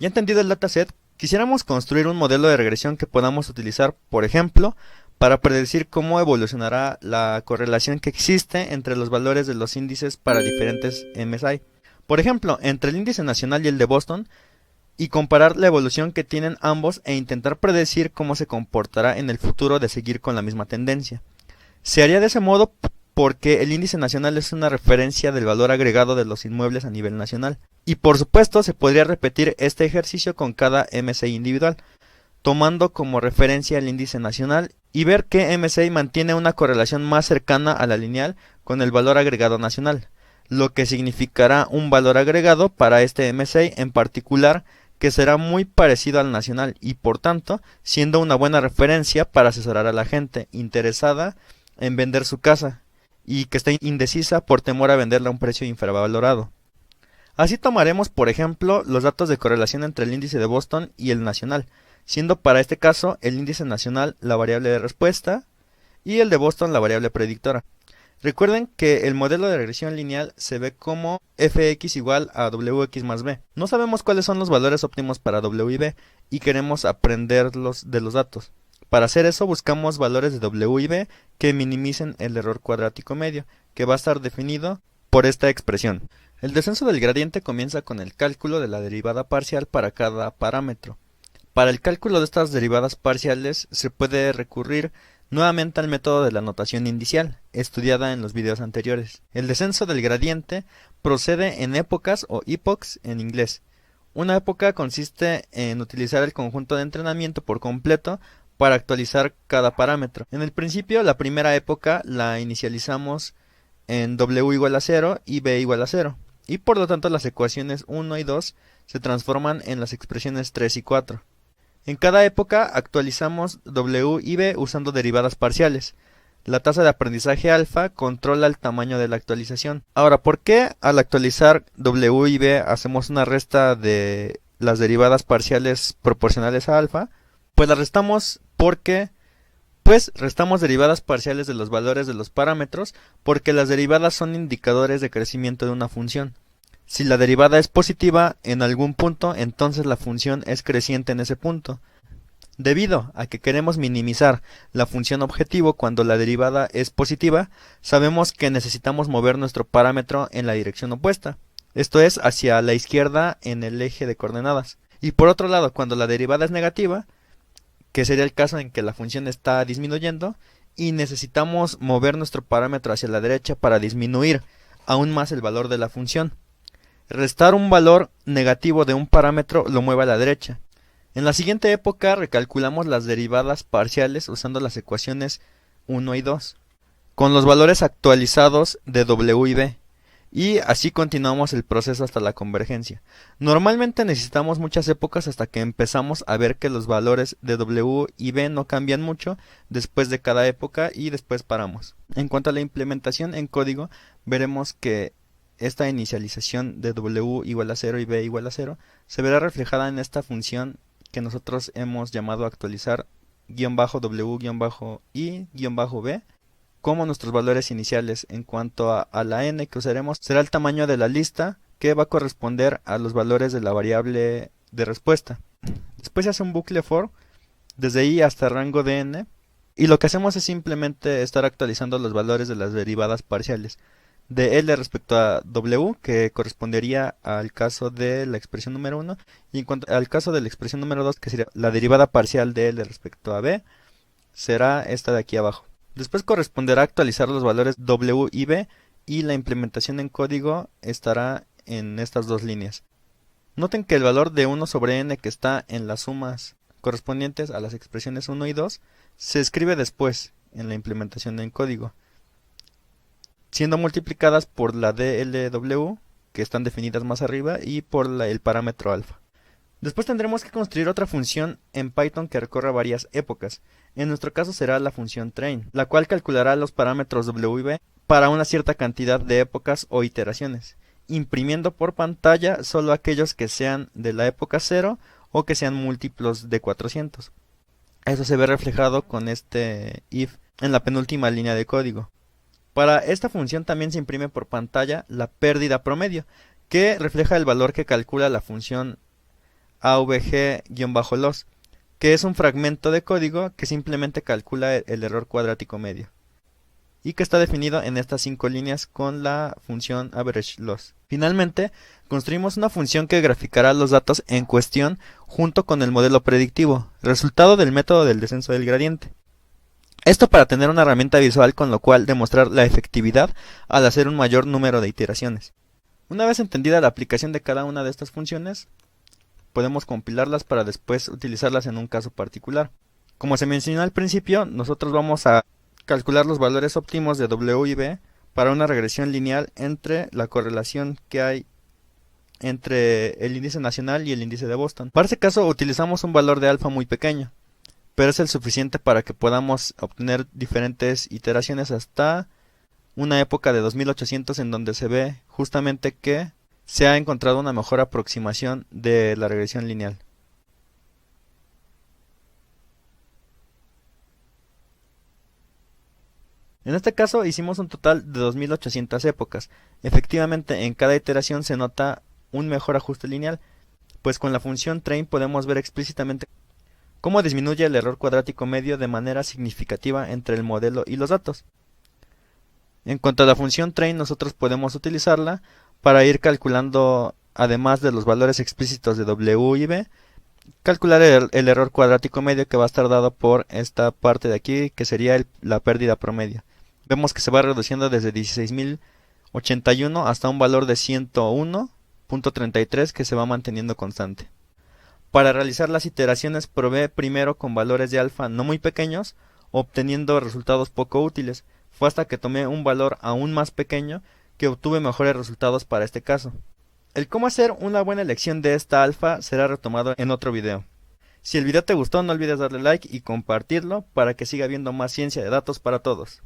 Ya entendido el dataset, quisiéramos construir un modelo de regresión que podamos utilizar, por ejemplo, para predecir cómo evolucionará la correlación que existe entre los valores de los índices para diferentes MSI. Por ejemplo, entre el índice nacional y el de Boston, y comparar la evolución que tienen ambos e intentar predecir cómo se comportará en el futuro de seguir con la misma tendencia. Se haría de ese modo porque el índice nacional es una referencia del valor agregado de los inmuebles a nivel nacional. Y por supuesto se podría repetir este ejercicio con cada MSI individual, tomando como referencia el índice nacional y ver qué MSI mantiene una correlación más cercana a la lineal con el valor agregado nacional, lo que significará un valor agregado para este MSI en particular que será muy parecido al nacional y por tanto siendo una buena referencia para asesorar a la gente interesada en vender su casa y que está indecisa por temor a venderla a un precio infravalorado. Así tomaremos, por ejemplo, los datos de correlación entre el índice de Boston y el nacional, siendo para este caso el índice nacional la variable de respuesta y el de Boston la variable predictora. Recuerden que el modelo de regresión lineal se ve como fx igual a wx más b. No sabemos cuáles son los valores óptimos para w y b y queremos aprenderlos de los datos. Para hacer eso buscamos valores de w y b que minimicen el error cuadrático medio, que va a estar definido por esta expresión. El descenso del gradiente comienza con el cálculo de la derivada parcial para cada parámetro. Para el cálculo de estas derivadas parciales se puede recurrir nuevamente al método de la notación indicial, estudiada en los videos anteriores. El descenso del gradiente procede en épocas o epochs en inglés. Una época consiste en utilizar el conjunto de entrenamiento por completo para actualizar cada parámetro. En el principio, la primera época la inicializamos en w igual a 0 y b igual a 0, y por lo tanto las ecuaciones 1 y 2 se transforman en las expresiones 3 y 4. En cada época actualizamos w y b usando derivadas parciales. La tasa de aprendizaje alfa controla el tamaño de la actualización. Ahora, ¿por qué al actualizar w y b hacemos una resta de las derivadas parciales proporcionales a alfa? Pues la restamos porque restamos derivadas parciales de los valores de los parámetros porque las derivadas son indicadores de crecimiento de una función. Si la derivada es positiva en algún punto, entonces la función es creciente en ese punto. Debido a que queremos minimizar la función objetivo cuando la derivada es positiva, sabemos que necesitamos mover nuestro parámetro en la dirección opuesta, esto es, hacia la izquierda en el eje de coordenadas. Y por otro lado, cuando la derivada es negativa, que sería el caso en que la función está disminuyendo, y necesitamos mover nuestro parámetro hacia la derecha para disminuir aún más el valor de la función. Restar un valor negativo de un parámetro lo mueve a la derecha. En la siguiente época recalculamos las derivadas parciales usando las ecuaciones 1 y 2, con los valores actualizados de w y b, y así continuamos el proceso hasta la convergencia. Normalmente necesitamos muchas épocas hasta que empezamos a ver que los valores de w y b no cambian mucho después de cada época y después paramos. En cuanto a la implementación en código, veremos que esta inicialización de w igual a 0 y b igual a 0 se verá reflejada en esta función que nosotros hemos llamado actualizar -w-i-b como nuestros valores iniciales. En cuanto a la n que usaremos, será el tamaño de la lista que va a corresponder a los valores de la variable de respuesta. Después se hace un bucle for desde i hasta rango de n y lo que hacemos es simplemente estar actualizando los valores de las derivadas parciales de L respecto a W, que correspondería al caso de la expresión número 1, y en cuanto al caso de la expresión número 2, que sería la derivada parcial de L respecto a B, será esta de aquí abajo. Después corresponderá actualizar los valores W y B, y la implementación en código estará en estas dos líneas. Noten que el valor de 1 sobre n que está en las sumas correspondientes a las expresiones 1 y 2 se escribe después en la implementación en código, siendo multiplicadas por la DLW, que están definidas más arriba, y por el parámetro alfa. Después tendremos que construir otra función en Python que recorra varias épocas. En nuestro caso será la función train, la cual calculará los parámetros W y B para una cierta cantidad de épocas o iteraciones, imprimiendo por pantalla solo aquellos que sean de la época 0 o que sean múltiplos de 400. Eso se ve reflejado con este if en la penúltima línea de código. Para esta función también se imprime por pantalla la pérdida promedio, que refleja el valor que calcula la función avg-loss, que es un fragmento de código que simplemente calcula el error cuadrático medio y que está definido en estas 5 líneas con la función average-loss. Finalmente, construimos una función que graficará los datos en cuestión junto con el modelo predictivo, resultado del método del descenso del gradiente. Esto para tener una herramienta visual con lo cual demostrar la efectividad al hacer un mayor número de iteraciones. Una vez entendida la aplicación de cada una de estas funciones, podemos compilarlas para después utilizarlas en un caso particular. Como se mencionó al principio, nosotros vamos a calcular los valores óptimos de W y B para una regresión lineal entre la correlación que hay entre el índice nacional y el índice de Boston. Para este caso utilizamos un valor de alfa muy pequeño, pero es el suficiente para que podamos obtener diferentes iteraciones hasta una época de 2800 en donde se ve justamente que se ha encontrado una mejor aproximación de la regresión lineal. En este caso hicimos un total de 2800 épocas. Efectivamente, en cada iteración se nota un mejor ajuste lineal, pues con la función train podemos ver explícitamente cómo disminuye el error cuadrático medio de manera significativa entre el modelo y los datos. En cuanto a la función train, nosotros podemos utilizarla para ir calculando, además de los valores explícitos de W y B, calcular el error cuadrático medio que va a estar dado por esta parte de aquí, que sería la pérdida promedio. Vemos que se va reduciendo desde 16.081 hasta un valor de 101.33 que se va manteniendo constante. Para realizar las iteraciones probé primero con valores de alfa no muy pequeños, obteniendo resultados poco útiles. Fue hasta que tomé un valor aún más pequeño que obtuve mejores resultados para este caso. El cómo hacer una buena elección de esta alfa será retomado en otro video. Si el video te gustó, no olvides darle like y compartirlo para que siga habiendo más ciencia de datos para todos.